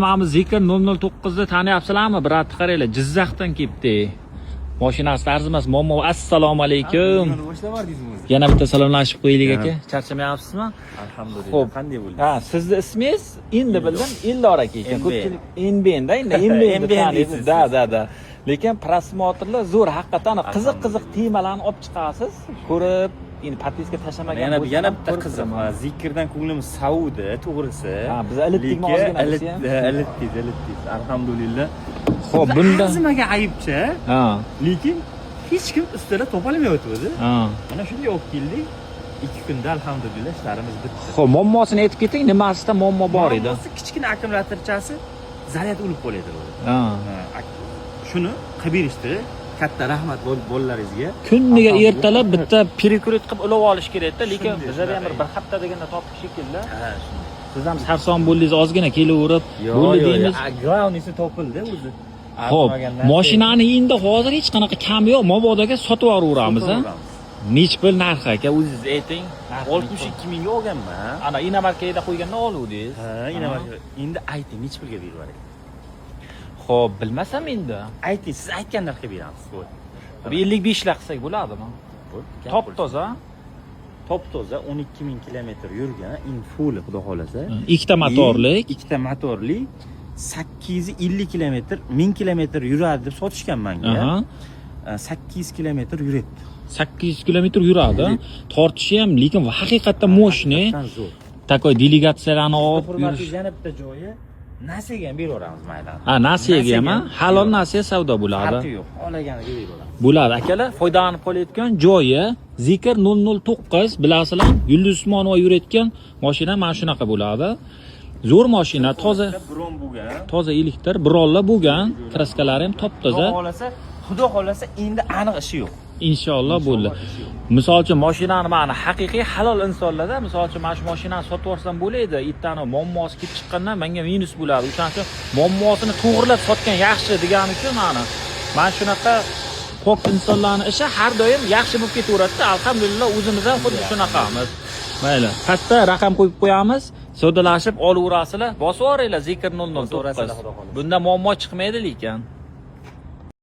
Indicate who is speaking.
Speaker 1: Mana Zikr 009 ni taniyapsizlarmi? Biratni qaranglar, Jizzaxdan kelibdi. Mashinasi arzimas. Mommo, assalomu alaykum. Yana bitta salomlashib qo'yaylik aka. Charchamayapsizmi?
Speaker 2: Alhamdulillah.
Speaker 1: Xo'p,
Speaker 2: Qanday bo'ldi?
Speaker 1: Ha, sizni ismingiz endi bildim, Eldor aka ekan. Ko'pchilik Enbenda, endi taniysiz. Da. Lekin prosmotrlar zo'r, haqiqatan qiziq temalarni olib chiqasiz. Ko'rib, endi podpiska tashlamagan bo'lsa,
Speaker 2: yana bitta qiziq. Zikrdan ko'nglimiz sovudi, to'g'risi.
Speaker 1: Ha, biz ilitdikmi ozgina
Speaker 2: ilitdik. Alhamdulillah.
Speaker 1: Xo'p, bunda
Speaker 2: nimaga ayibchi?
Speaker 1: Ha.
Speaker 2: Lekin hech kim ustida topolmayotdi.
Speaker 1: Ha.
Speaker 2: Mana shunday olib keldik. 2 kunda alhamdulillah ishlarimiz bitdi.
Speaker 1: Xo'p, muammosini aytib keting, nimasida muammo bor edi?
Speaker 2: Kichkina akkumulyatorchasi zaryad o'lib qoladi.
Speaker 1: Ha.
Speaker 2: Shuni qilib berishdi. Katta rahmat bolalaringizga.
Speaker 1: Kuniga ertalab bitta перекрут qilib ulab olish kerak-da, lekin bizlar ham bir hafta deganda topib shekilli.
Speaker 2: Ha, shuni.
Speaker 1: Siz ham sarson bo'ldingiz, ozgina kelaverib, bo'ldi deymiz.
Speaker 2: Glavnisi topildi o'zi.
Speaker 1: Xo'p, mashinani endi hozir hech qanaqa kam yo'q, Mobodoga sotib yuboramiz, ha? Nech pul narxi aka, o'zingiz ayting.
Speaker 2: 62 mingga olganman.
Speaker 1: Ana Inamarkada qo'yganda oluvdingiz.
Speaker 2: Ha, Inamarka. Endi ayting, nech pulga berib yuboray?
Speaker 1: Xo'p, bilmasam endi.
Speaker 2: Ayting, siz aytgan narxga beramiz. Bo'l.
Speaker 1: 55 lakh qilsak bo'ladimi? Top toza.
Speaker 2: Top toza 12 ming kilometr yurgan, infuli xudo xolasa.
Speaker 1: Ikkita motorlik.
Speaker 2: Ikkita motorli 850 kilometr, 1000 kilometr yuradi deb sotishgan menga. 800 kilometr yuribdi.
Speaker 1: 800 kilometr yuradi. Tortishi ham, lekin haqiqatdan moshni. Takoy delegatsiyalarni olib yurish.
Speaker 2: Yana bitta joyi nasiyaga ham beraveramiz maydan.
Speaker 1: Ha, nasiyaga ham, halol nasiya savdo bo'ladi.
Speaker 2: Farqi yo'q, xohlaganiga beraveramiz.
Speaker 1: Bo'ladi akalar, foydalanib qolayotgan joyi Zikr 009 bilasizlar, Yulduz Usmonova yurayotgan mashina mana shunaqa bo'ladi. Zo'r mashina, toza
Speaker 2: bron bo'lgan.
Speaker 1: Toza elektr, brollar bo'lgan, kraskalari ham top-toza.
Speaker 2: Xudo xolasa endi aniq ishi yo'q.
Speaker 1: Inshaalloh bo'ldi. Misol uchun mashinani mana haqiqiy halol insonlarda, misol uchun mana shu mashinani sotib olsam bo'ladi, ittani muammosi kelib chiqqandan menga minus bo'ladi. O'shaning uchun muammosini to'g'rilab sotgan yaxshi degani uchun mana shunaqa pok insonlarning ishi har doim yaxshi bo'lib ketaveradi. Alhamdulillah, o'zimiz ham xuddi shunaqamiz. Mayli, katta raqam qo'yib qo'yamiz, savdolashib olaverasizlar. Bosib yuboringlar Zikr 009. Bunda muammo chiqmaydi lekin.